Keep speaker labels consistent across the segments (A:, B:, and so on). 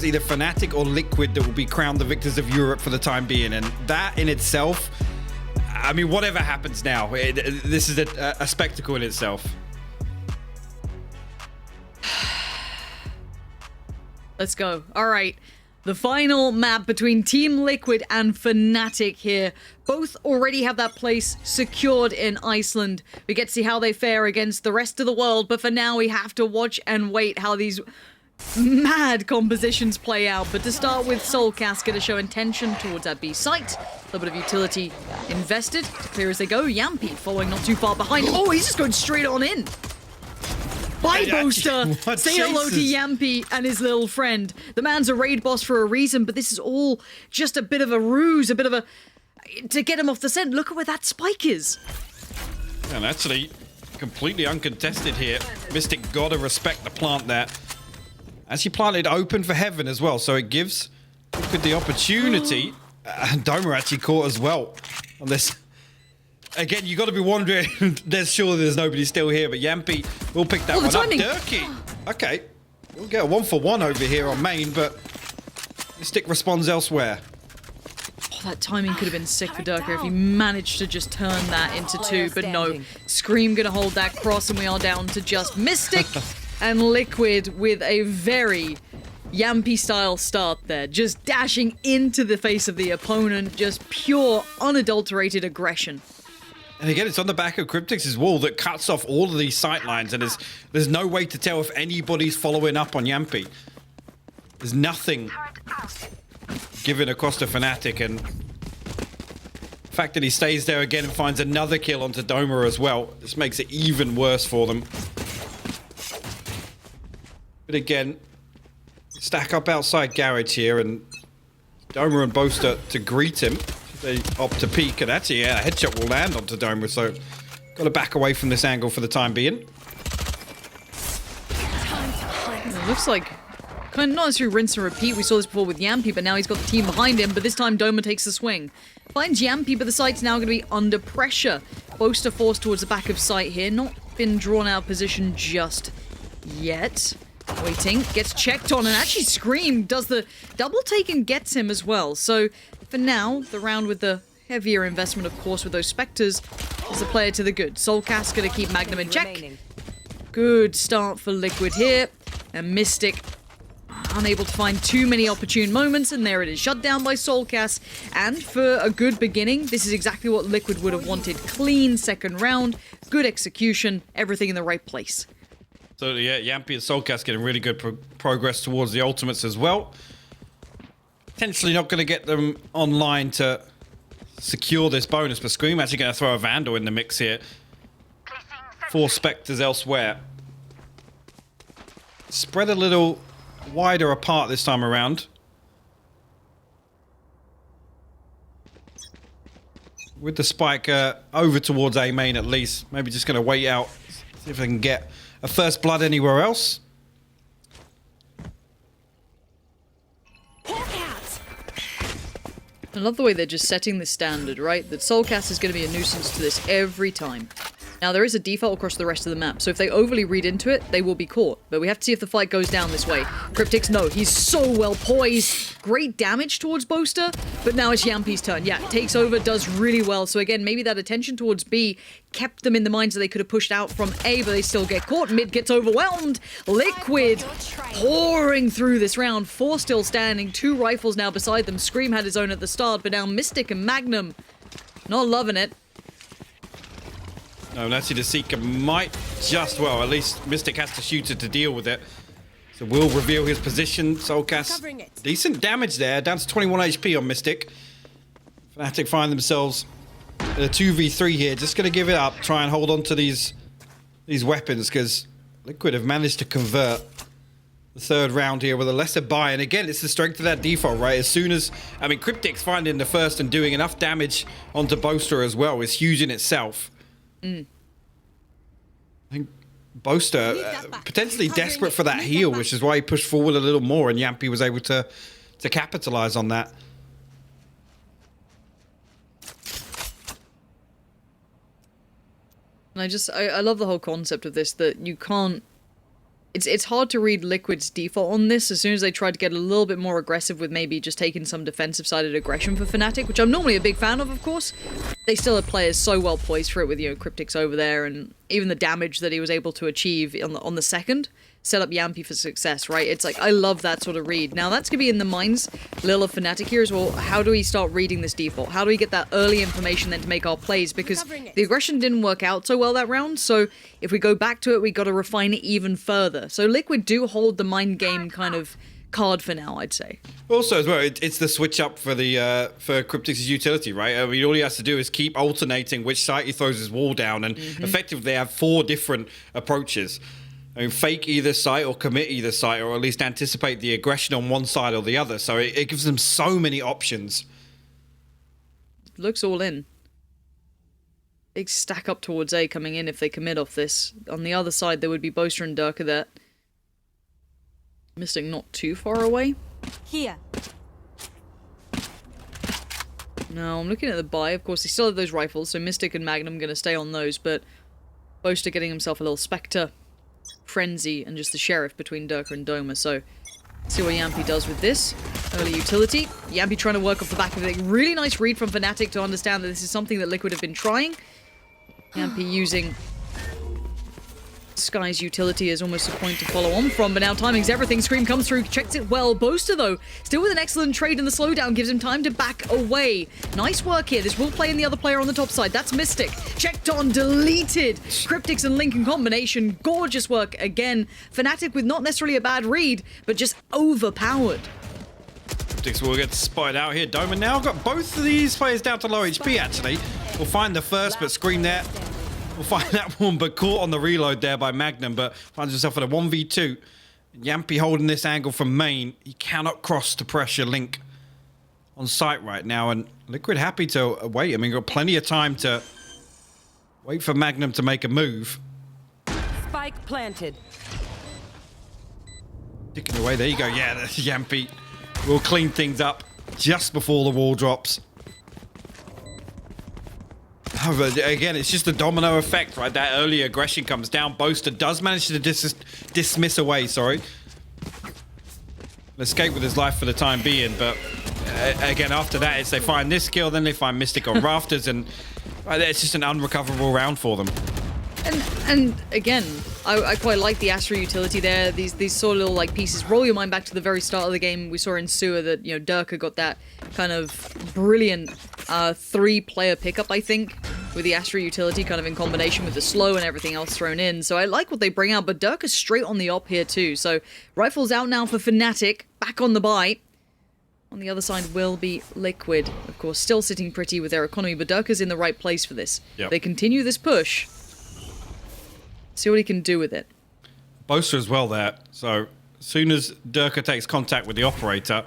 A: either FNATIC or Liquid that will be crowned the victors of Europe for the time being, and that in itself, I mean, whatever happens now, this is a spectacle in itself.
B: Let's go. All right. The final map between Team Liquid and FNATIC here. Both already have that place secured in Iceland. We get to see how they fare against the rest of the world, but for now we have to watch and wait how these mad compositions play out. But to start with, Soulcast going to show intention towards that B site. A little bit of utility invested. As clear as they go. Yampy following not too far behind. Oh, he's just going straight on in. Bye, Boaster! Say hello to Yampy and his little friend. The man's a raid boss for a reason, but this is all just a bit of a ruse, a bit of a... to get him off the scent. Look at where that spike is.
A: And actually, completely uncontested here. Mystic gotta respect the plant there. Actually planted open for heaven as well, so it gives Liquid the opportunity. And Doma actually caught as well on this. Again, you got to be wondering, surely there's nobody still here, but Yampy will pick that one up. Durkee, okay. We'll get a 1-for-1 over here on main, but Mystic responds elsewhere.
B: Oh, that timing could have been sick for Durkee if he managed to just turn that into two, but no. Scream gonna hold that cross, and we are down to just Mystic and Liquid with a very Yampy-style start there. Just dashing into the face of the opponent, just pure, unadulterated aggression.
A: And again, it's on the back of Cryptix's wall that cuts off all of these sight lines, and there's no way to tell if anybody's following up on Yampy. There's nothing given across to FNATIC, and the fact that he stays there again and finds another kill onto Doma as well, this makes it even worse for them. But again, stack up outside garage here, and Doma and Boaster to greet him. They opt to peek, and actually, yeah, a headshot will land onto Doma, so got to back away from this angle for the time being.
B: It looks like kind of not necessarily rinse and repeat. We saw this before with Yampy, but now he's got the team behind him, but this time Doma takes the swing. Finds Yampy, but the site's now going to be under pressure. Boaster forced towards the back of site here. Not been drawn out of position just yet. Waiting, gets checked on, and actually Scream does the double take and gets him as well. So for now, the round with the heavier investment, of course, with those Spectres, is the player to the good. Soulcast going to keep Magnum in check. Good start for Liquid here. And Mystic unable to find too many opportune moments, and there it is, shut down by Soulcast. And for a good beginning, this is exactly what Liquid would have wanted. Clean second round, good execution, everything in the right place.
A: So yeah, Yampy and Soulcast getting really good progress towards the ultimates as well. Potentially not going to get them online to secure this bonus, but Scream actually going to throw a Vandal in the mix here. 4 Spectres elsewhere. Spread a little wider apart this time around. With the spike over towards A main at least. Maybe just going to wait out, see if they can get a first blood anywhere else.
B: I love the way they're just setting the standard, right? That Soulcast is going to be a nuisance to this every time. Now, there is a default across the rest of the map, so if they overly read into it, they will be caught. But we have to see if the fight goes down this way. Cryptix, no, he's so well poised. Great damage towards Boaster, but now it's Yampy's turn. Yeah, takes over, does really well. So again, maybe that attention towards B kept them in the minds that they could have pushed out from A, but they still get caught. Mid gets overwhelmed. Liquid pouring through this round. 4 still standing, 2 rifles now beside them. Scream had his own at the start, but now Mystic and Magnum not loving it.
A: No, Nancy the Seeker might just, well, at least Mystic has to shoot it to deal with it. So we'll reveal his position. Soulcast, decent damage there, down to 21 HP on Mystic. FNATIC find themselves in a 2v3 here. Just going to give it up, try and hold on to these weapons, because Liquid have managed to convert the 3rd round here with a lesser buy. And again, it's the strength of that default, right? As soon as, I mean, Cryptix finding the first and doing enough damage onto Boaster as well is huge in itself. I think Boaster potentially desperate for that heal, which is why he pushed forward a little more, and Yampy was able to capitalize on that.
B: And I love the whole concept of this, that you can't It's hard to read Liquid's default on this. As soon as they tried to get a little bit more aggressive with maybe just taking some defensive-sided aggression for FNATIC, which I'm normally a big fan of course, they still have players so well poised for it with, you know, Cryptic's over there, and even the damage that he was able to achieve on the second set up Yampy for success, right? It's like, I love that sort of read. Now, that's going to be in the minds, Lil of FNATIC here as well. How do we start reading this default? How do we get that early information then to make our plays? Because the aggression didn't work out so well that round, so if we go back to it, we got to refine it even further. So Liquid do hold the mind game kind of card for now, I'd say.
A: Also, as well, it's the switch up for the for Cryptic's utility, right? I mean, all he has to do is keep alternating which side he throws his wall down, and effectively they have 4 different approaches. I mean, fake either site or commit either site, or at least anticipate the aggression on one side or the other. So it gives them so many options.
B: Looks all in. Big stack up towards A coming in if they commit off this. On the other side, there would be Boaster and Durka there. Mystic not too far away.
C: Here.
B: No, I'm looking at the buy. Of course, they still have those rifles, so Mystic and Magnum going to stay on those, but Boaster getting himself a little Spectre, Frenzy, and just the Sheriff between Durka and Doma. So, see what Yampy does with this. Early utility. Yampy trying to work off the back of it. Really nice read from FNATIC to understand that this is something that Liquid have been trying. Yampy using Sky's utility is almost a point to follow on from, but now timing's everything. Scream comes through, checks it well. Boaster, though, still with an excellent trade, and the slowdown gives him time to back away. Nice work here. This will play in the other player on the top side. That's Mystic. Checked on, deleted. Cryptics and Link in combination. Gorgeous work again. FNATIC with not necessarily a bad read, but just overpowered.
A: Cryptics will get spotted out here. Doma now got both of these players down to low HP, actually. We'll find the first, but Scream there. We'll find that one, but caught on the reload there by Magnum, but finds himself in a 1v2. Yampy holding this angle from main. He cannot cross to pressure Link on site right now, and Liquid happy to wait. I mean, got plenty of time to wait for Magnum to make a move.
C: Spike planted.
A: Ticking away. There you go. Yeah, Yampy will clean things up just before the wall drops. However, again, it's just a domino effect, right? That early aggression comes down. Boaster does manage to dismiss away, sorry. Escape with his life for the time being, but again, after that, it's they find this kill, then they find Mystic on rafters, and it's just an unrecoverable round for them.
B: And again, I quite like the Astra utility there. These sort of little like pieces. Roll your mind back to the very start of the game. We saw in Sewer that, you know, Durka got that kind of brilliant 3-player pickup, I think, with the Astra utility kind of in combination with the slow and everything else thrown in. So I like what they bring out, but Durka's straight on the op here too. So rifles out now for FNATIC, back on the buy. On the other side will be Liquid, of course, still sitting pretty with their economy, but Durka's in the right place for this.
A: Yep.
B: They continue this push. See what he can do with it.
A: Boaster as well there. So as soon as Durka takes contact with the operator,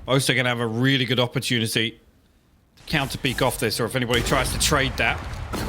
A: Boaster going to have a really good opportunity to counter peek off this, or if anybody tries to trade that.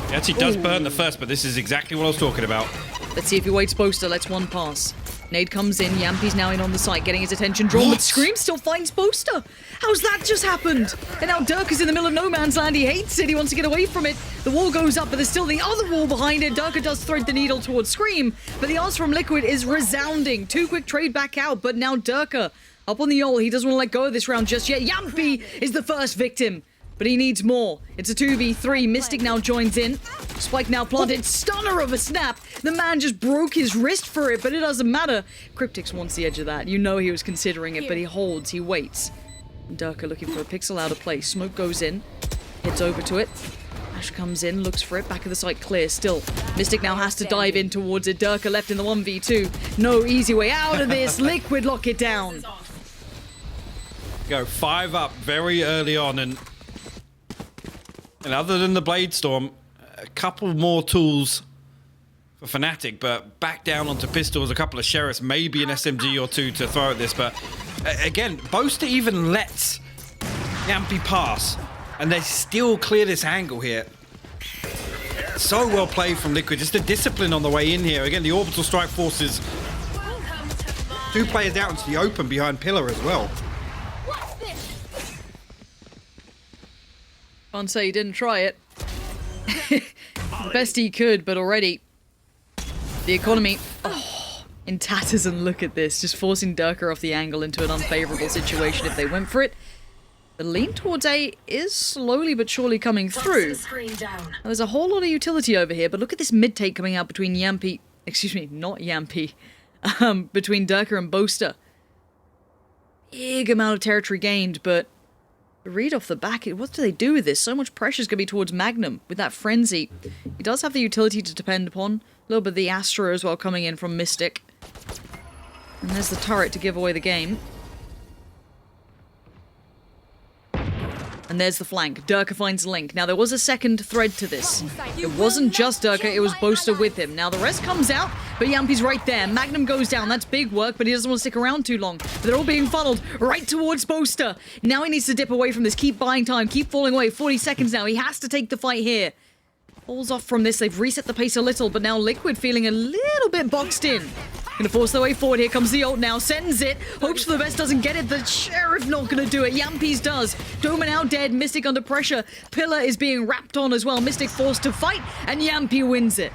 A: He actually does burn the first, but this is exactly what I was talking about.
B: Let's see if he waits Boaster. Lets one pass. Nade comes in. Yampy's now in on the site, getting his attention drawn. But Scream still finds Boaster. How's that just happened? And now Durka's in the middle of no man's land. He hates it. He wants to get away from it. The wall goes up, but there's still the other wall behind it. Durka does thread the needle towards Scream, but the answer from Liquid is resounding. 2 quick trade back out, but now Durka up on the ult. He doesn't want to let go of this round just yet. Yampy is the first victim, but he needs more. It's a 2v3. Mystic now joins in. Spike now planted. Stunner of a snap. The man just broke his wrist for it, but it doesn't matter. Cryptix wants the edge of that. You know he was considering it, but he holds. He waits. Durka looking for a pixel out of place. Smoke goes in. Heads over to it. Ash comes in. Looks for it. Back of the site clear still. Mystic now has to dive in towards it. Durka left in the 1v2. No easy way out of this. Liquid lock it down.
A: Go 5 up very early on, and other than the Blade Storm, a couple more tools for FNATIC, but back down onto pistols, a couple of Sheriffs, maybe an SMG or 2 to throw at this. But again, Boaster even lets Yampy pass, and they still clear this angle here. So well played from Liquid, just the discipline on the way in here. Again, the orbital strike forces 2 players out into the open behind Pillar as well.
B: Can't say he didn't try it. The best he could, but already the economy in tatters, and look at this, just forcing Durka off the angle into an unfavorable situation if they went for it. The lean towards A is slowly but surely coming through. There's a whole lot of utility over here, but look at this mid-take coming out between Yampi, excuse me, not Yampi, between Durka and Boaster. Big amount of territory gained, but the read off the back, what do they do with this? So much pressure's going to be towards Magnum with that frenzy. He does have the utility to depend upon. A little bit of the Astra as well coming in from Mystic. And there's the turret to give away the game. And there's the flank. Durka finds Link. Now, there was a second thread to this. It wasn't just Durka, it was Boaster with him. Now, the rest comes out, but Yampi's right there. Magnum goes down. That's big work, but he doesn't want to stick around too long. But they're all being funneled right towards Boaster. Now he needs to dip away from this. Keep buying time. Keep falling away. 40 seconds now. He has to take the fight here. Falls off from this. They've reset the pace a little, but now Liquid feeling a little bit boxed in. Gonna force their way forward. Here comes the ult now. Sends it. Hopes for the best. Doesn't get it. The Sheriff not gonna do it. Yampi's does. Doma now dead. Mystic under pressure. Pillar is being wrapped on as well. Mystic forced to fight, and Yampi wins it.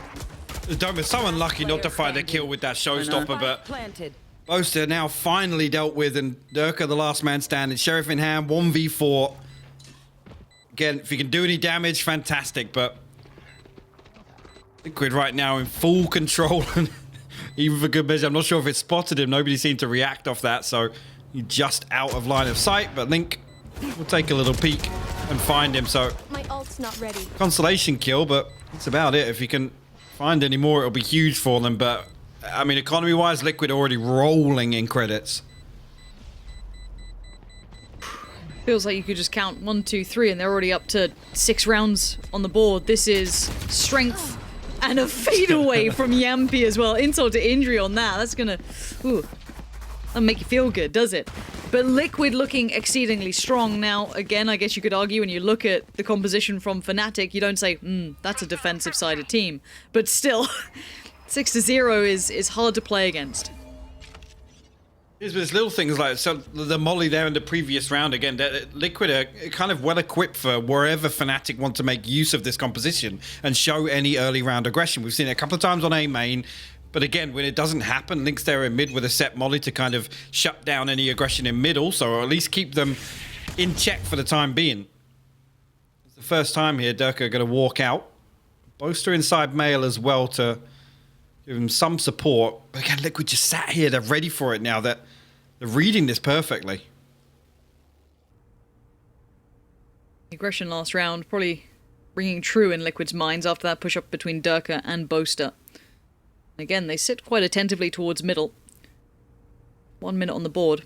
A: Doma's so unlucky not to find a kill with that showstopper, but Boaster now finally dealt with, and Durka the last man standing. Sheriff in hand, 1v4. Again, if you can do any damage, fantastic, but Liquid right now in full control. Even for good measure, I'm not sure if it spotted him. Nobody seemed to react off that, so he's just out of line of sight. But Link will take a little peek and find him. So
D: my ult's not ready.
A: Consolation kill, but that's about it. If you can find any more, it'll be huge for them. But I mean, economy-wise, Liquid already rolling in credits.
B: Feels like you could just count 1, 2, 3, and they're already up to 6 rounds on the board. This is strength. And a fadeaway from Yampi as well. Insult to injury on that. That's gonna... Ooh. That'll make you feel good, does it? But Liquid looking exceedingly strong. Now, again, I guess you could argue when you look at the composition from FNATIC, you don't say, that's a defensive-sided team. But still, 6-0 is hard to play against.
A: There's little things like so the molly there in the previous round again. Liquid are kind of well equipped for wherever FNATIC want to make use of this composition and show any early round aggression. We've seen it a couple of times on A main, but again, when it doesn't happen, Link's there in mid with a set molly to kind of shut down any aggression in mid also, or at least keep them in check for the time being. It's the first time here Durka are going to walk out. Boaster inside Mail as well to give him some support. But again, Liquid just sat here. They're ready for it now. They're reading this perfectly.
B: Aggression last round, probably ringing true in Liquid's minds after that push-up between Durka and Boaster. Again, they sit quite attentively towards middle. 1 minute on the board.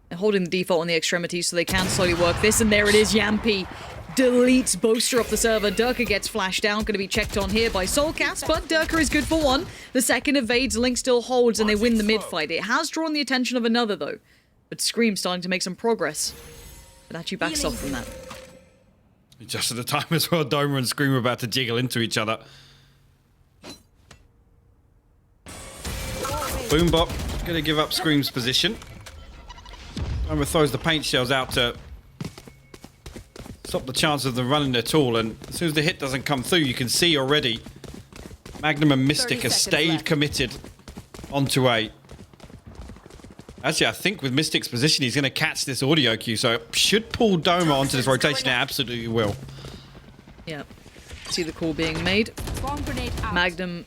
B: They're holding the default on the extremities so they can slowly work this, and there it is, Yampi deletes Boaster off the server. Durka gets flashed down, going to be checked on here by Soulcast, but Durka is good for one. The second evades, Link still holds, and they win the mid-fight. It has drawn the attention of another, though. But Scream's starting to make some progress. But actually backs off from that.
A: Just at the time as well, Doma and Scream are about to jiggle into each other. Boombop going to give up Scream's position. Doma throws the paint shells out to stop the chance of them running at all, and as soon as the hit doesn't come through, you can see already Magnum and Mystic have stayed committed onto A. Actually, I think with Mystic's position, he's going to catch this audio cue, so it should pull Doma onto this rotation. It absolutely will.
B: Yeah. See the call being made. Magnum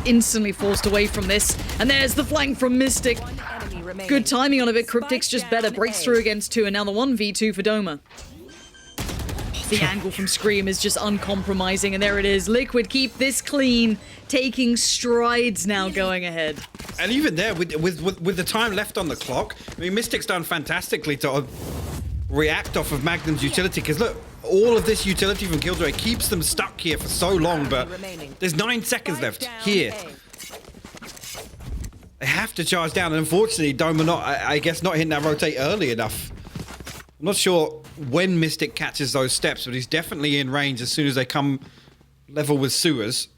B: instantly forced away from this, and there's the flank from Mystic. Good timing on it, Cryptic's just better. Breaks through against 2, and now the 1v2 for Doma. The angle from Scream is just uncompromising, and there it is. Liquid keep this clean, taking strides now going ahead.
A: And even there, with the time left on the clock, I mean, Mystic's done fantastically to react off of Magnum's utility, because look, all of this utility from Killjoy keeps them stuck here for so long, but there's 9 seconds left here. They have to charge down, and unfortunately, Doma I guess not hitting that rotate early enough. I'm not sure when Mystic catches those steps, but he's definitely in range as soon as they come level with sewers.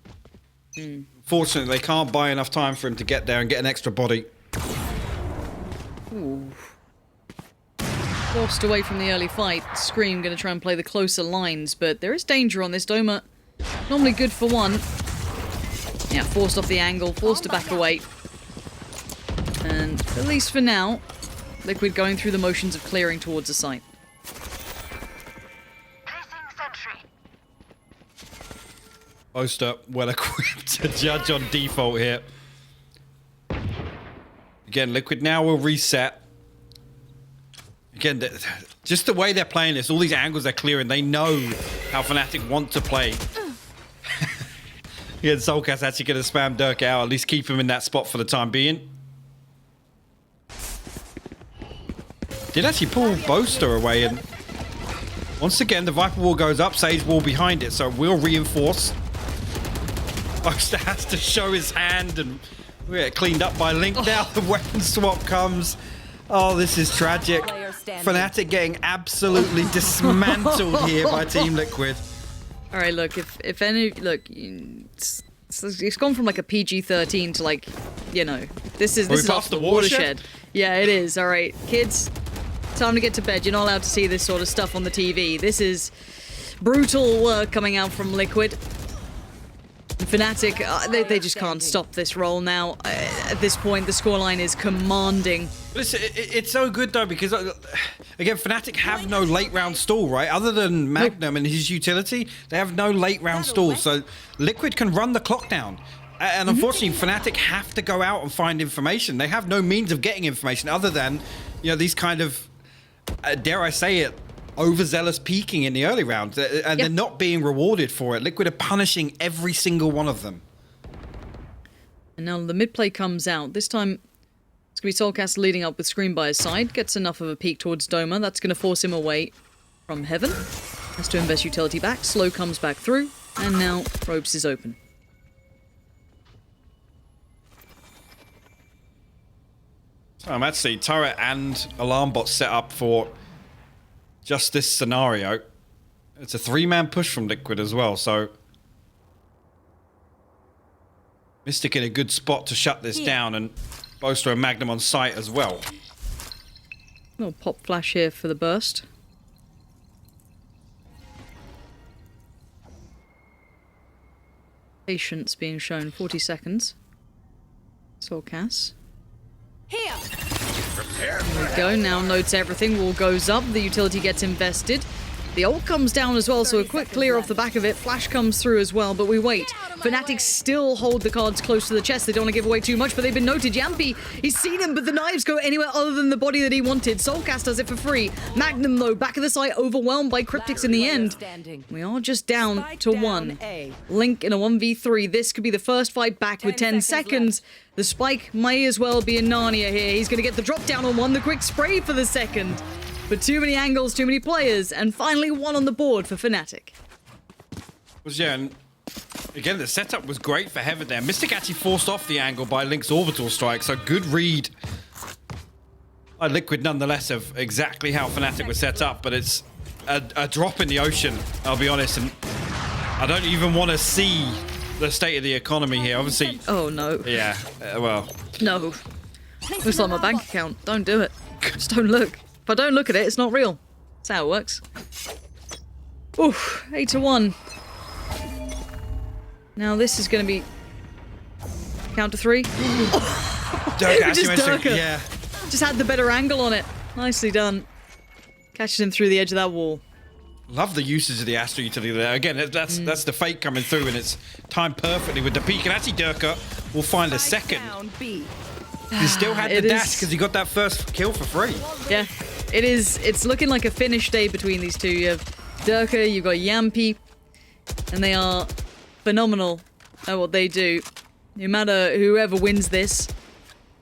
A: Fortunately, they can't buy enough time for him to get there and get an extra body.
B: Ooh. Forced away from the early fight. Scream going to try and play the closer lines, but there is danger on this. Doma normally good for one. Yeah, forced off the angle, forced to back away. And at least for now, Liquid going through the motions of clearing towards the site.
A: Boaster well equipped to judge on default here. Again, Liquid now will reset. Again, just the way they're playing this, all these angles they're clearing, they know how FNATIC want to play. Yeah, Soulcast actually going to spam Dirk out, at least keep him in that spot for the time being. Did actually pull Boaster away, and once again the Viper wall goes up, Sage wall behind it, so we'll reinforce. Boaster has to show his hand, and we get cleaned up by Link now. The weapon swap comes. Oh, this is tragic. FNATIC getting absolutely dismantled here by Team Liquid.
B: All right, look, if any, look, it's gone from like a PG-13 to like, you know, this is off the watershed. Yeah, it is. All right, kids, time to get to bed. You're not allowed to see this sort of stuff on the TV. This is brutal work coming out from Liquid. FNATIC, they just can't stop this roll now. At this point, the scoreline is commanding.
A: Listen, it's so good though, because again, FNATIC have no late round stall, right? Other than Magnum and his utility, they have no late round stall. So Liquid can run the clock down. And unfortunately, FNATIC have to go out and find information. They have no means of getting information other than, you know, these kind of, dare I say it, overzealous peaking in the early rounds, and they're not being rewarded for it. Liquid are punishing every single one of them.
B: And now the mid play comes out. This time, it's going to be Soulcast leading up with Scream by his side. Gets enough of a peek towards Doma. That's going to force him away from Heaven. Has to invest utility back. Slow comes back through. And now Ropes is open.
A: So I'm actually turret and alarm bot set up for just this scenario. It's a 3-man push from Liquid as well, so Mystic in a good spot to shut this down, and Boaster and Magnum on site as well.
B: Little pop flash here for the burst. Patience being shown, 40 seconds. Soulcast.
C: Here.
B: There we go, now notes everything, wall goes up, the utility gets invested. The ult comes down as well, so a quick clear off the back of it. Flash comes through as well, but we wait. FNATIC still hold the cards close to the chest. They don't want to give away too much, but they've been noted. Yampy, he's seen him, but the knives go anywhere other than the body that he wanted. Soulcast does it for free. Magnum, though, back of the site, overwhelmed by Cryptics in the end. We are just down to 1. Link in a 1v3. This could be the first fight back with 10 seconds. The spike may as well be in Narnia here. He's going to get the drop down on one. The quick spray for the second. But too many angles, too many players, and finally 1 on the board for FNATIC.
A: Yeah, and again, the setup was great for Heaven there. Mystic actually forced off the angle by Link's orbital strike, so good read by Liquid nonetheless of exactly how FNATIC was set up, but it's a drop in the ocean, I'll be honest, and I don't even want to see the state of the economy here, obviously.
B: Oh, no.
A: Yeah, well.
B: No. Looks like my bank account. Don't do it. Just don't look. If I don't look at it, it's not real. That's how it works. Oof, 8-1. Now this is going to be count to 3.
A: Durka,
B: Just Durka.
A: Yeah.
B: Just had the better angle on it. Nicely done. Catches him through the edge of that wall.
A: Love the usage of the Astro utility there. Again, that's the fake coming through, and it's timed perfectly with the peak. And actually, Durka will find a second. He still had the dash because he got that first kill for free.
B: Yeah, it is. It's looking like a finish day between these two. You have Durka, you've got Yampy, and they are phenomenal at what they do. No matter whoever wins this,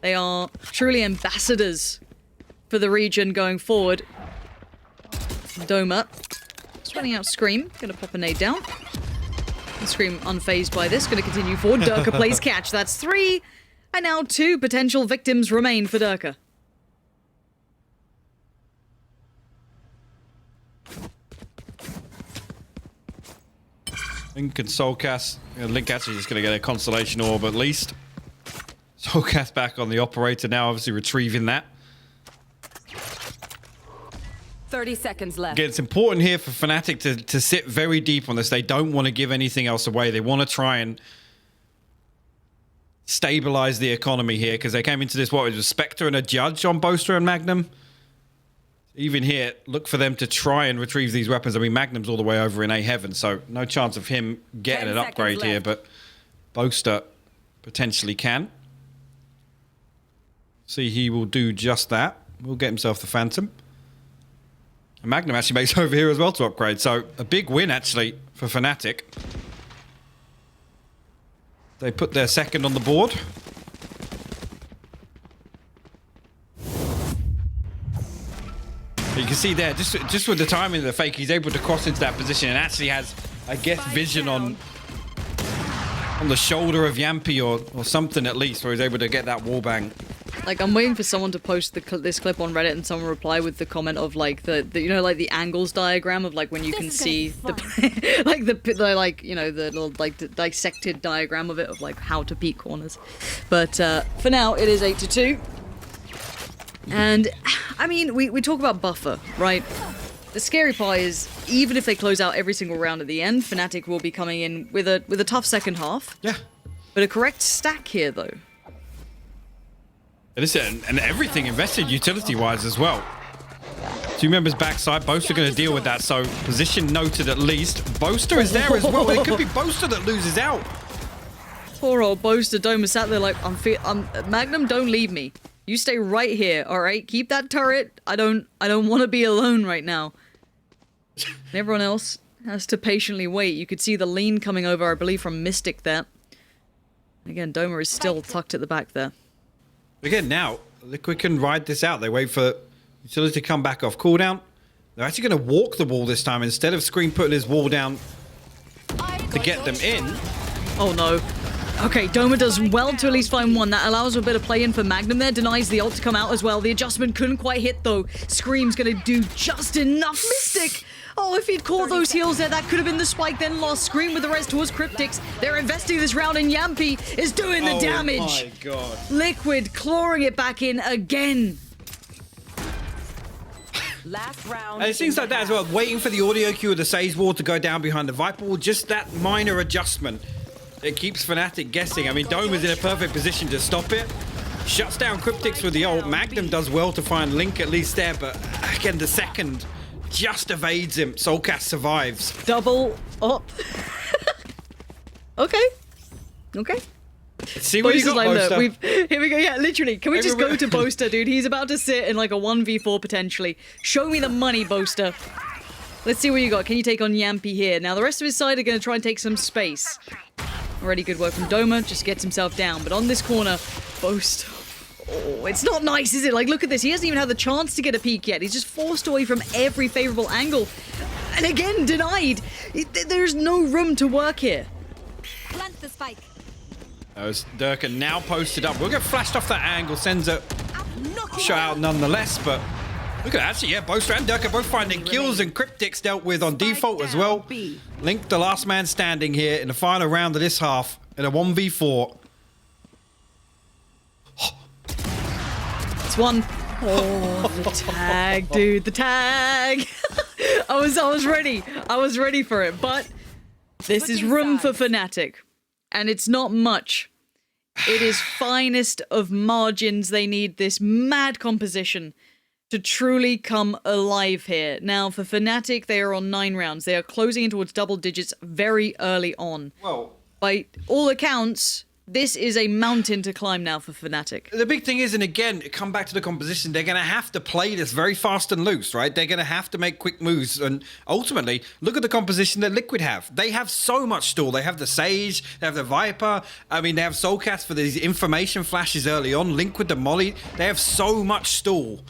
B: they are truly ambassadors for the region going forward. Doma, spreading out Scream, gonna pop a nade down. And Scream unfazed by this, gonna continue forward. Durka plays catch. That's 3. And now 2 potential victims remain for Durka.
A: Link and Soulcast. Link actually just going to get a consolation orb at least. Soulcast back on the operator now, obviously retrieving that.
C: 30 seconds left.
A: Again, it's important here for FNATIC to sit very deep on this. They don't want to give anything else away. They want to try and stabilize the economy here, because they came into this, what, it was Spectre and a Judge on Boaster and Magnum. Even here, look for them to try and retrieve these weapons. I mean, Magnum's all the way over in A Heaven, so no chance of him getting an upgrade here, but Boaster potentially can. See, he will do just that. Will get himself the Phantom. And Magnum actually makes over here as well to upgrade, so a big win actually for FNATIC. They put their second on the board. You can see there, just with the timing of the fake, he's able to cross into that position and actually has, I guess, vision on the shoulder of Yampi or something at least, where he's able to get that wallbang.
B: Like, I'm waiting for someone to post this clip on Reddit and someone reply with the comment of like the you know, like the angles diagram of like when you can see the like the like, you know, the little like dissected diagram of it of like how to peek corners. But for now it is 8-2. And I mean, we talk about buffer, right? The scary part is, even if they close out every single round at the end, FNATIC will be coming in with a tough second half.
A: Yeah.
B: But a correct stack here, though.
A: It is, and everything invested utility-wise as well. 2 members backside, Boaster going to deal with that, so position noted at least. Boaster is there as well. It could be Boaster that loses out.
B: Poor old Boaster Dome is sat there like, Magnum, don't leave me. You stay right here, all right? Keep that turret. I don't want to be alone right now. And everyone else has to patiently wait. You could see the lean coming over, I believe, from Mystic there. Again, Doma is still tucked at the back there.
A: Again, now, Liquid can ride this out. They wait for utility to come back off cooldown. They're actually going to walk the wall this time instead of Scream putting his wall down to get them in.
B: Oh, no. Okay, Doma does well to at least find one. That allows a bit of play in for Magnum there. Denies the ult to come out as well. The adjustment couldn't quite hit, though. Scream's going to do just enough. Mystic! Oh, if he'd caught those heals there, that could have been the spike, then lost. Scream with the rest towards Cryptics. They're investing this round, and Yampi is doing the damage.
A: Oh, my God.
B: Liquid clawing it back in again.
C: Last round.
A: And it seems like that as well. Waiting for the audio cue of the Sage Wall to go down behind the Viper Wall. Just that minor adjustment. It keeps FNATIC guessing. I mean, Dome is in a perfect position to stop it. Shuts down Cryptics with the ult. Magnum does well to find Link at least there, but again, the second just evades him. Soulcast survives.
B: Double up. Okay. Okay.
A: See what you got, Boaster.
B: Here we go. Yeah, literally. Can we just go to Boaster, dude? He's about to sit in like a 1v4 potentially. Show me the money, Boaster. Let's see what you got. Can you take on Yampi here? Now, the rest of his side are going to try and take some space. Already good work from Doma. Just gets himself down. But on this corner, Boaster. Oh, it's not nice, is it? Like, look at this. He hasn't even had the chance to get a peek yet. He's just forced away from every favorable angle. And again, denied. There's no room to work here.
C: Plant the spike.
A: As Durka now posted up. We'll get flashed off that angle. Sends a shot out nonetheless, but look at that. Actually, yeah, Boaster and Durka both finding kills, and Cryptics dealt with on default as well. Link, the last man standing here in the final round of this half in a 1v4.
B: It's one. Oh, the tag, dude. The tag. I was ready. I was ready for it, but this is room for FNATIC. And it's not much. It is finest of margins. They need this mad composition to truly come alive here. Now, for FNATIC, they are on 9 rounds. They are closing in towards double digits very early on.
A: Well,
B: by all accounts, this is a mountain to climb now for FNATIC.
A: The big thing is, and again, come back to the composition, they're going to have to play this very fast and loose, right? They're going to have to make quick moves. And ultimately, look at the composition that Liquid have. They have so much stall. They have the Sage, they have the Viper. I mean, they have Soulcast for these information flashes early on. Link with the Molly. They have so much stall.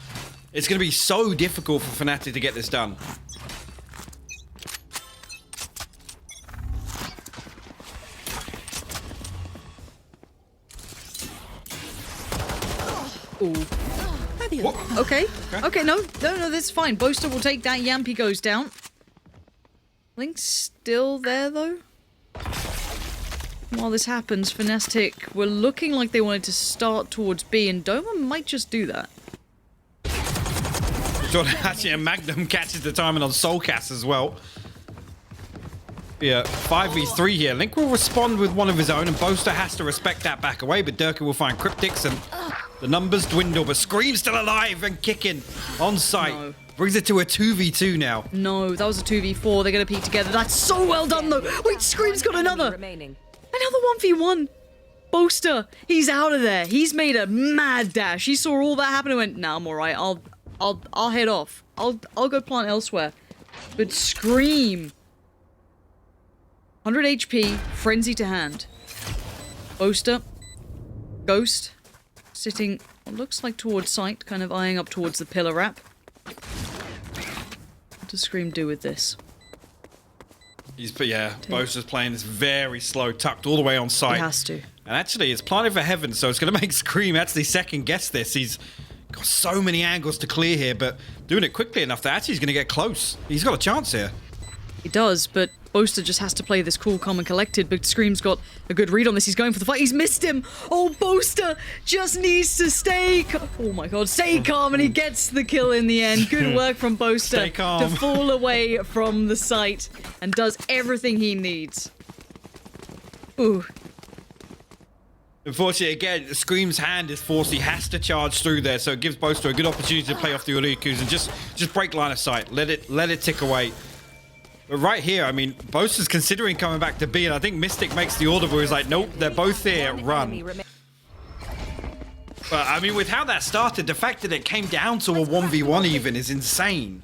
A: It's going to be so difficult for FNATIC to get this done.
B: Ooh. Okay. Okay, no, this is fine. Boaster will take that. Yampi goes down. Link's still there, though. While this happens, FNATIC were looking like they wanted to start towards B, and Doma might just do that.
A: Actually, a Magnum catches the timing on Soulcast as well. Yeah, 5v3 here. Link will respond with one of his own, and Boaster has to respect that back away, but Durka will find Cryptics, and the numbers dwindle, but Scream's still alive and kicking on site. No. Brings it to a 2v2 now.
B: No, that was a 2v4. They're going to peek together. That's so well done, though. Wait, Scream's got another. Another 1v1. Boaster, he's out of there. He's made a mad dash. He saw all that happen and went, nah, I'm all right. I'll head off. I'll go plant elsewhere. But Scream... 100 HP, frenzy to hand. Boaster, Ghost, sitting, what looks like towards sight, kind of eyeing up towards the pillar wrap. What does Scream do with this?
A: Boaster's playing this very slow, tucked all the way on sight.
B: He has to.
A: And actually, it's planted for heaven, so it's going to make Scream actually second guess this. He's got so many angles to clear here, but doing it quickly enough that actually he's going to get close. He's got a chance here.
B: He does, but Boaster just has to play this cool, calm, and collected, but Scream's got a good read on this. He's going for the fight. He's missed him. Oh, Boaster just needs to stay calm, and he gets the kill in the end. Good work from Boaster to fall away from the site and does everything he needs. Ooh.
A: Unfortunately, again, Scream's hand is forced. He has to charge through there, so it gives Boaster a good opportunity to play off the Ulikus and just break line of sight. Let it tick away. But right here, I mean, Boaster's considering coming back to B, and I think Mystic makes the order where he's like, nope, they're both here, run. But, I mean, with how that started, the fact that it came down to a 1v1 even is insane.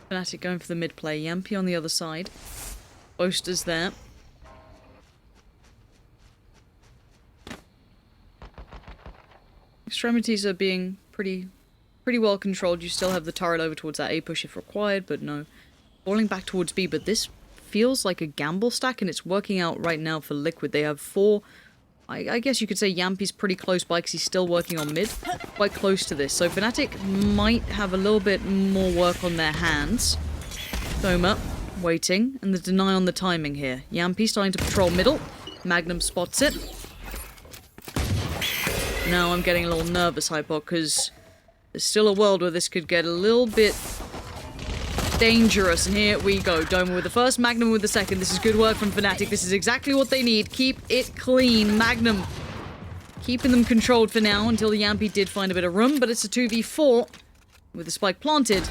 B: FNATIC going for the mid play. Yampy on the other side. Boaster's there. Extremities are being pretty well controlled. You still have the turret over towards that A push if required, but no. Falling back towards B, but this feels like a gamble stack, and it's working out right now for Liquid. They have 4... I guess you could say Yampy's pretty close by because he's still working on mid. Quite close to this. So FNATIC might have a little bit more work on their hands. Thoma waiting, and the deny on the timing here. Yampy starting to patrol middle. Magnum spots it. Now I'm getting a little nervous, Hypok, because there's still a world where this could get a little bit dangerous. And here we go. Doma with the first, Magnum with the second. This is good work from FNATIC. This is exactly what they need. Keep it clean. Magnum keeping them controlled for now until the Yampy did find a bit of room, but it's a 2v4 with the spike planted.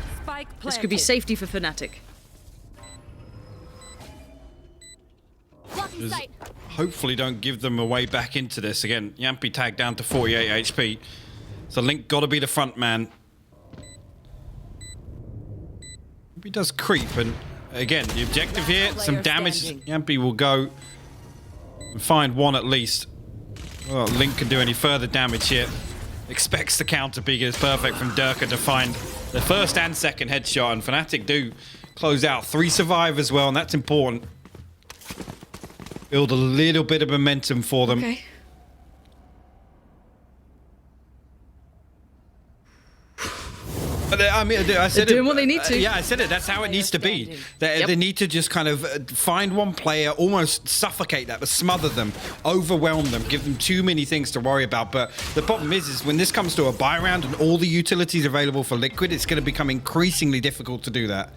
B: This could be safety for FNATIC.
A: Hopefully don't give them a way back into this. Again, Yampy tagged down to 48 HP. So Link got to be the front man. He does creep, and again, the objective here, some damage. Yampy will go and find one at least. Well, Link can do any further damage here. Expects the counter peek is perfect from Durka to find the first and second headshot, and FNATIC do close out. 3 survive as well, and that's important. Build a little bit of momentum for them.
B: Okay.
A: I mean, I said
B: they're doing what they need to.
A: Yeah, I said it. That's how it needs to be. They need to just kind of find one player, almost suffocate that, but smother them, overwhelm them, give them too many things to worry about. But the problem is when this comes to a buy round and all the utilities available for Liquid, it's going to become increasingly difficult to do that.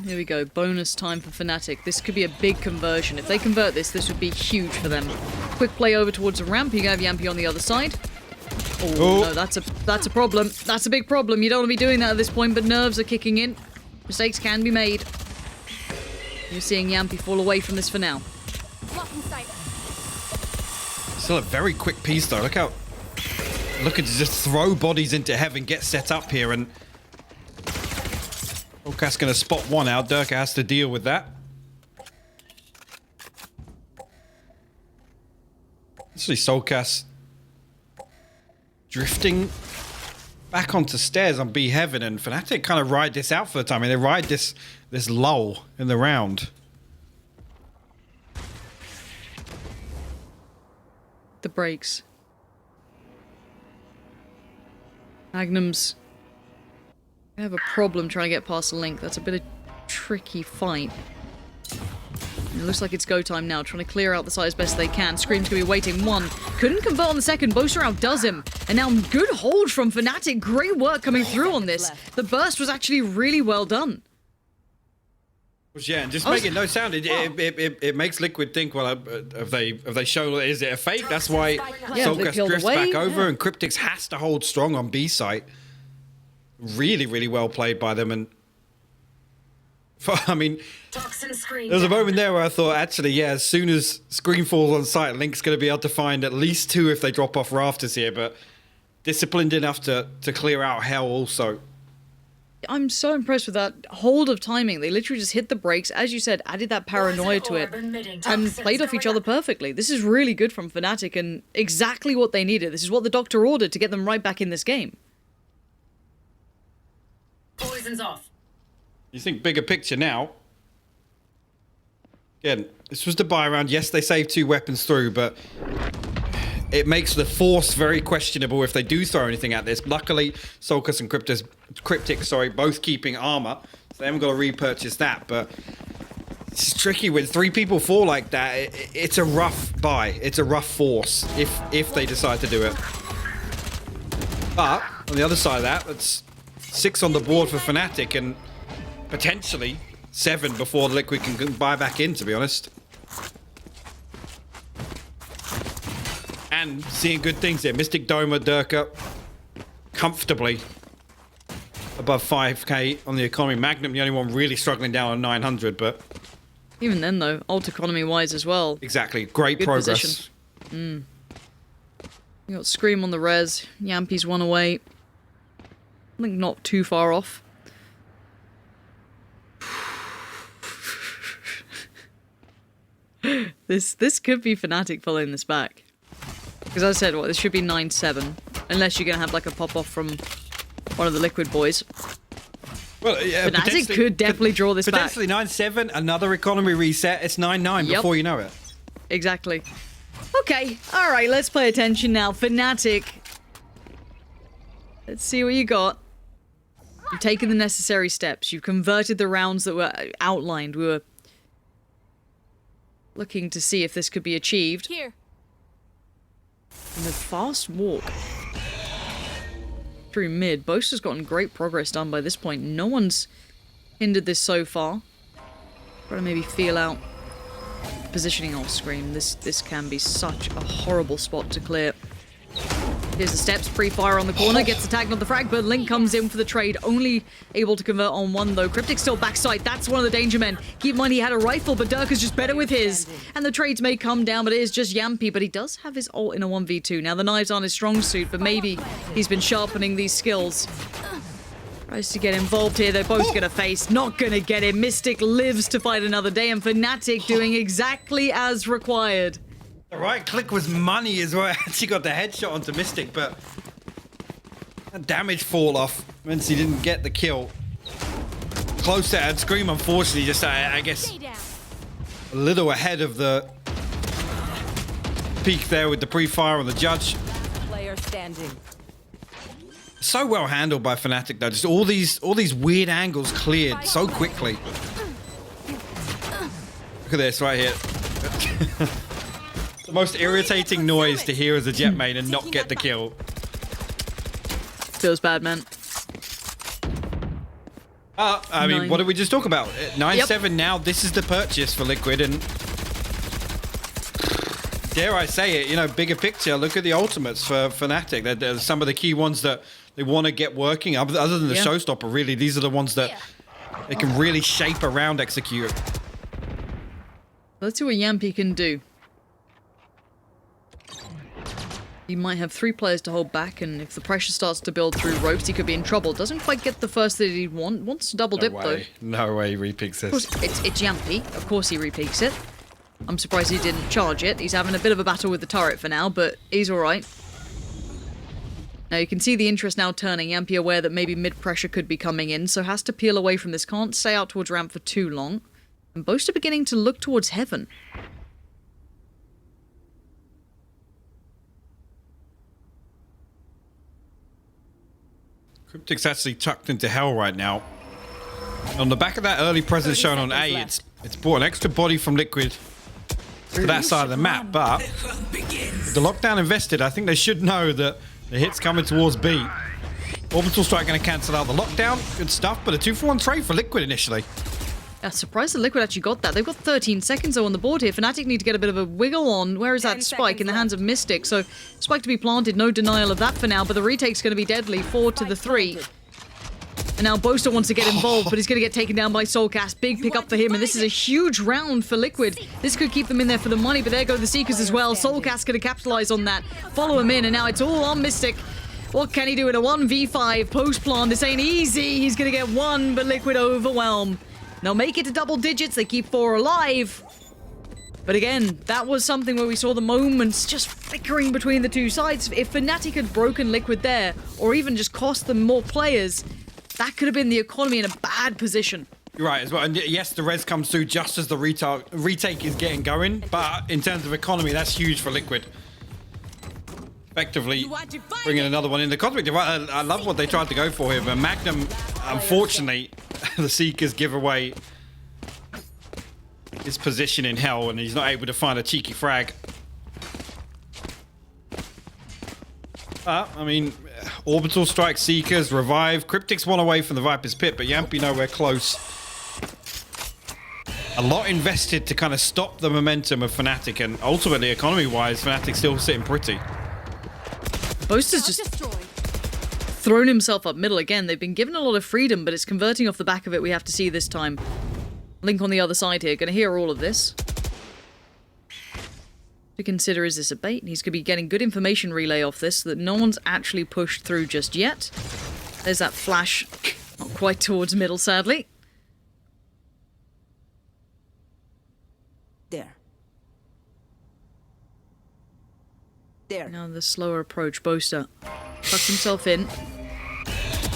B: Here we go. Bonus time for FNATIC. This could be a big conversion. If they convert this, this would be huge for them. Quick play over towards the ramp. You have Yampy on the other side. Oh, no, that's a problem. That's a big problem. You don't want to be doing that at this point, but nerves are kicking in. Mistakes can be made. You're seeing Yampy fall away from this for now.
A: Still a very quick piece, though. Look at just throw bodies into heaven, get set up here, and Soulcast's going to spot one out. Durka has to deal with that. Actually, Soulcast drifting back onto stairs on B Heaven, and FNATIC kind of ride this out for the time. I mean, they ride this lull in the round.
B: The breaks. Magnum's I have a problem trying to get past the Link. That's a bit of a tricky fight. It looks like it's go time now, trying to clear out the site as best they can. Scream's gonna be waiting one. Couldn't convert on the second. Boaster outdoes him. And now good hold from FNATIC. Great work coming through on this. The burst was actually really well done.
A: Yeah, and just making no sound, it makes Liquid think, well, have they shown, is it a fake? That's why Solkas drifts back over, and Cryptix has to hold strong on B site. Really, really well played by them, and I mean, there was a moment there where I thought, actually, yeah, as soon as Screen falls on site, Link's going to be able to find at least 2 if they drop off rafters here, but disciplined enough to clear out Hell also.
B: I'm so impressed with that hold of timing. They literally just hit the brakes, as you said, added that paranoia to it, and played off each other perfectly. This is really good from FNATIC, and exactly what they needed. This is what the doctor ordered to get them right back in this game.
C: Poison's off.
A: You think bigger picture now. Again, this was the buy round. Yes, they saved 2 weapons through, but it makes the force very questionable if they do throw anything at this. Luckily, Solkas and Cryptic, both keeping armor, so they haven't got to repurchase that. But it's tricky when 3 people fall like that. It's a rough buy. It's a rough force if they decide to do it. But on the other side of that, that's 6 on the board for FNATIC, and potentially 7 before Liquid can buy back in, to be honest. And seeing good things here. Mystic Doma, Durka, comfortably above 5k on the economy. Magnum, the only one really struggling down on 900, but...
B: Even then, though, alt economy-wise as well.
A: Exactly. Great
B: good
A: progress.
B: Position. You got Scream on the res. Yampi's 1 away. I think not too far off. This could be FNATIC following this back. Because as I said, this should be 9-7. Unless you're going to have like a pop-off from one of the Liquid boys.
A: Well, yeah,
B: FNATIC could definitely draw this back.
A: Potentially 9-7, another economy reset. It's 9-9 before you know it.
B: Exactly. Okay, alright, let's pay attention now. FNATIC. Let's see what you got. You've taken the necessary steps. You've converted the rounds that were outlined. We were looking to see if this could be achieved.
C: Here.
B: And the fast walk through mid. Boaster's gotten great progress done by this point. No one's hindered this so far. Try to maybe feel out positioning off screen. This can be such a horrible spot to clear. Here's the steps, pre-fire on the corner, gets attacked on the frag, but Link comes in for the trade, only able to convert on 1 though. Cryptic still backside, that's one of the danger men. Keep in mind he had a rifle, but Dirk is just better with his. And the trades may come down, but it is just Yampy, but he does have his ult in a 1v2. Now the knives aren't his strong suit, but maybe he's been sharpening these skills. Tries to get involved here, they're both gonna face, not gonna get it. Mystic lives to fight another day, and FNATIC doing exactly as required.
A: The right click was money as well. She got the headshot onto Mystic, but that damage fall off means he didn't get the kill. Close to and Scream, unfortunately, just I guess a little ahead of the peak there with the pre-fire on the judge.
C: Player standing.
A: So well handled by FNATIC though. Just all these weird angles cleared so quickly. Look at this right here. The most irritating noise to hear as a jet main and not get the kill.
B: Feels bad, man.
A: I mean, what did we just talk about? 9-7 now. This is the purchase for Liquid, and dare I say it, you know, bigger picture. Look at the ultimates for FNATIC. They're some of the key ones that they want to get working. Other than the showstopper, really, these are the ones that they can really shape around execute.
B: Let's see what Yampy can do. He might have 3 players to hold back, and if the pressure starts to build through ropes, he could be in trouble. Doesn't quite get the first that he'd want. Wants to double dip, though.
A: No way he repeats this.
B: Of course, it's Yampy. Of course he repeaks it. I'm surprised he didn't charge it. He's having a bit of a battle with the turret for now, but he's alright. Now you can see the interest now turning. Yampy aware that maybe mid-pressure could be coming in, so has to peel away from this. Can't stay out towards ramp for too long. And both are beginning to look towards heaven.
A: Cryptic's actually tucked into hell right now. On the back of that early presence shown on A, it's brought an extra body from Liquid to that side of the map, but with the lockdown invested, I think they should know that the hit's coming towards B. Orbital Strike going to cancel out the lockdown. Good stuff, but a 2-for-1 trade for Liquid initially.
B: Yeah, surprised that Liquid actually got that. They've got 13 seconds though on the board here. FNATIC need to get a bit of a wiggle on. Where is that spike? In the hands of Mystic. So spike to be planted, no denial of that for now, but the retake's going to be deadly. 4 to the 3. And now Boaster wants to get involved, but he's going to get taken down by Soulcast. Big pick up for him, and this is a huge round for Liquid. This could keep them in there for the money, but there go the Seekers as well. Soulcast going to capitalize on that. Follow him in, and now it's all on Mystic. What can he do in a 1v5 post-plant? This ain't easy. He's going to get one, but Liquid overwhelm. They'll make it to double digits. They keep 4 alive. But again, that was something where we saw the moments just flickering between the two sides. If FNATIC had broken Liquid there, or even just cost them more players, that could have been the economy in a bad position.
A: You're right as well. And yes, the res comes through just as the retake is getting going. But in terms of economy, that's huge for Liquid. Effectively bringing another one in. The Cosmic Divide, I love what they tried to go for here. But Magnum, unfortunately, the Seekers give away his position in hell. And he's not able to find a cheeky frag. I mean, Orbital Strike, Seekers, Revive. Cryptic's one away from the Viper's Pit, but Yampy nowhere close. A lot invested to kind of stop the momentum of FNATIC, and ultimately, economy-wise, FNATIC still sitting pretty.
B: Boaster's just thrown himself up middle again. They've been given a lot of freedom, but it's converting off the back of it we have to see this time. Link on the other side here. Going to hear all of this. To consider, is this a bait? He's going to be getting good information relay off this so that no one's actually pushed through just yet. There's that flash. Not quite towards middle, sadly.
C: There.
B: Now the slower approach. Boaster tucks himself in.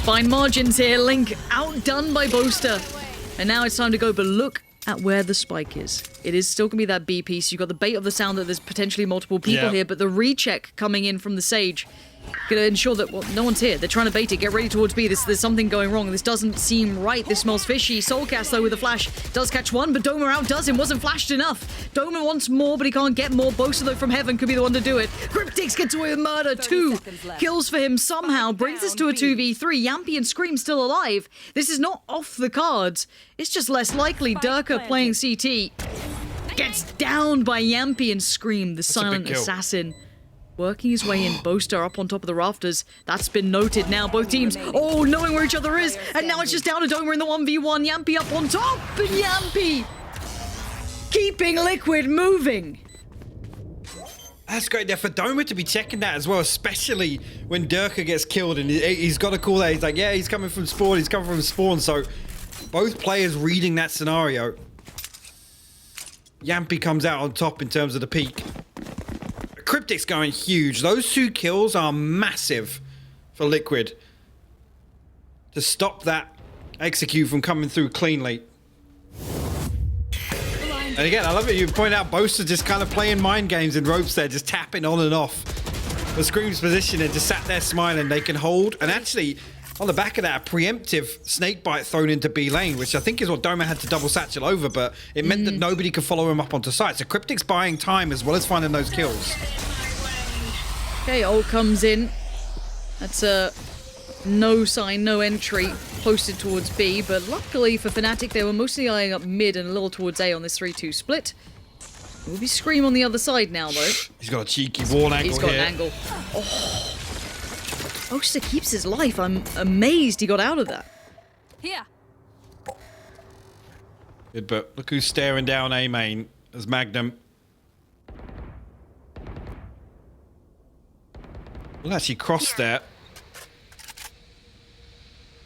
B: Fine margins here. Link outdone by Boaster. And now it's time to go, but look at where the spike is. It is still going to be that B piece. You've got the bait of the sound that there's potentially multiple people here, but the recheck coming in from the Sage going to ensure that, well, no one's here. They're trying to bait it. Get ready towards B. There's something going wrong. This doesn't seem right. This smells fishy. Soulcast, though, with a flash, does catch one, but Doma outdoes him. Wasn't flashed enough. Doma wants more, but he can't get more. Boaster, though, from heaven could be the one to do it. Cryptix gets away with murder. 2 kills for him somehow. Brings us to a 2v3. Yampy and Scream still alive. This is not off the cards. It's just less likely. Durka playing CT gets downed by Yampy and Scream, the silent assassin. Working his way in. Boaster up on top of the rafters. That's been noted now. Both teams, oh, knowing where each other is. And now it's just down to Doma in the 1v1. Yampy up on top. And Yampy keeping Liquid moving.
A: That's great there for Doma to be checking that as well, especially when Durka gets killed and he's got to call that. He's like, yeah, he's coming from spawn. He's coming from spawn. So both players reading that scenario. Yampy comes out on top in terms of the peak. Cryptic's going huge. Those 2 kills are massive for Liquid to stop that execute from coming through cleanly. And again, I love it. You point out Boaster just kind of playing mind games in ropes there, just tapping on and off the Scream's position and just sat there smiling. They can hold. And actually, on the back of that, a preemptive snakebite thrown into B lane, which I think is what Doma had to double satchel over, but it meant that nobody could follow him up onto site. So Cryptic's buying time as well as finding those kills.
B: Okay, ult comes in. That's a no sign, no entry posted towards B, but luckily for FNATIC, they were mostly eyeing up mid and a little towards A on this 3-2 split. It will be Scream on the other side now, though.
A: He's got a cheeky wall angle.
B: He's got an angle. Oh. Boaster keeps his life. I'm amazed he got out of that.
C: Here.
A: Good, but look who's staring down A main as Magnum. Well, actually crossed there.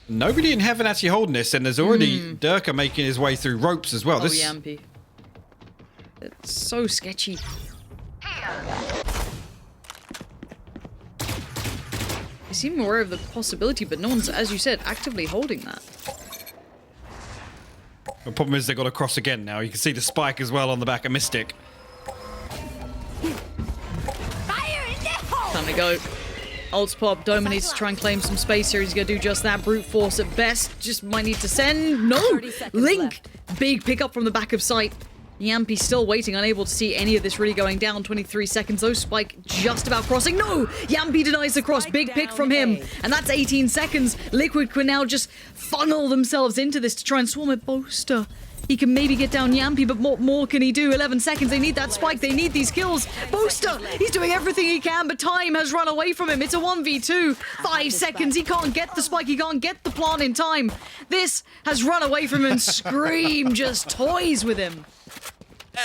A: Nobody in heaven actually holding this, and there's already Durka making his way through ropes as well.
B: Oh,
A: this
B: Yampy. It's so sketchy. They seem aware of the possibility, but no one's, as you said, actively holding that.
A: The problem is they've got to cross again now. You can see the spike as well on the back of Mystic.
C: Fire in the hole.
B: Time to go. Ults pop. Doma needs to try and claim some space here. He's going to do just that. Brute force at best. Just might need to send. No!
C: 30 seconds
B: Link!
C: left.
B: Big pickup from the back of sight. Yampy still waiting, unable to see any of this really going down. 23 seconds, though. Spike just about crossing. No! Yampy denies the cross.
C: Spike
B: Big pick
C: down
B: from him.
C: A.
B: And that's 18 seconds. Liquid can now just funnel themselves into this to try and swarm at Boaster. He can maybe get down Yampy, but what more can he do? 11 seconds. They need that spike. They need these kills. Boaster, he's doing everything he can, but time has run away from him. It's a 1v2. 5 seconds. He can't get the spike. He can't get the plant in time. This has run away from him, and Scream just toys with him.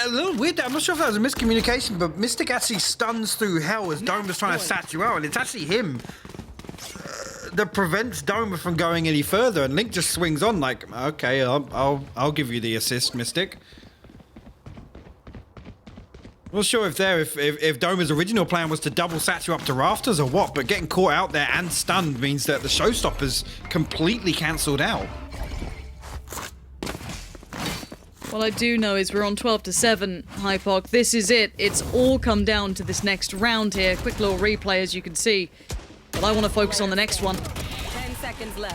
A: A little weird. I'm not sure if that was a miscommunication, but Mystic actually stuns through hell as Doma was trying to satch you out, and it's actually him that prevents Doma from going any further. And Link just swings on like, okay, I'll give you the assist, Mystic. I'm not sure if Doma's original plan was to double satch you up to rafters or what, but getting caught out there and stunned means that the showstopper's completely cancelled out.
B: What I do know is we're on 12-7, Hypoc. This is it. It's all come down to this next round here. Quick little replay, as you can see. But I want to focus on the next one.
C: 10 seconds left.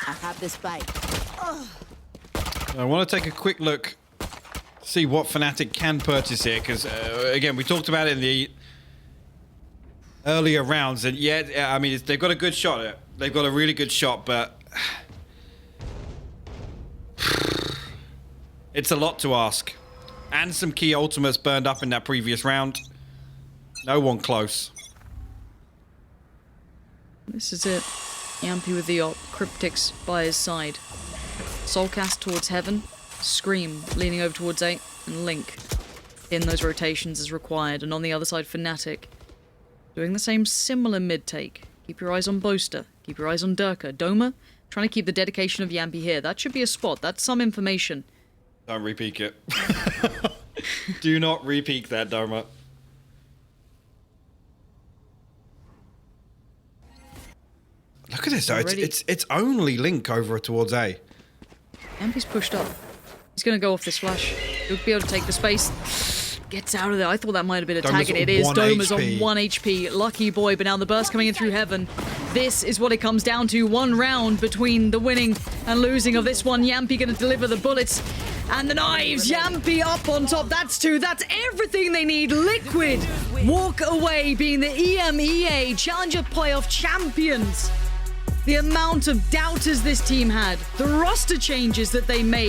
D: I have this spike.
A: I want to take a quick look, see what FNATIC can purchase here, because again, we talked about it in the earlier rounds, and yeah, I mean, they've got a good shot. They've got a really good shot, but it's a lot to ask. And some key ultimates burned up in that previous round. No one close.
B: This is it. Yampy with the op. Cryptics by his side. Soulcast towards heaven. Scream leaning over towards 8. And Link in those rotations as required. And on the other side, FNATIC doing the same similar mid-take. Keep your eyes on Boaster. Keep your eyes on Durka. Doma trying to keep the dedication of Yampy here. That should be a spot. That's some information.
A: Don't repeat it. Do not repeat that, Doma. Look at this, though. It's only Link over towards A.
B: Yampy's pushed up. He's going to go off this flash. He'll be able to take the space. Gets out of there. I thought that might have been a tag, and it is. Doma's on 1 HP. Lucky boy, but now the burst coming in through heaven. This is what it comes down to. One round between the winning and losing of this one. Yampy going to deliver the bullets and the knives. Yampy up on top. That's 2. That's everything they need. Liquid walk away being the EMEA Challenger Playoff champions. The amount of doubters this team had, the roster changes that they made,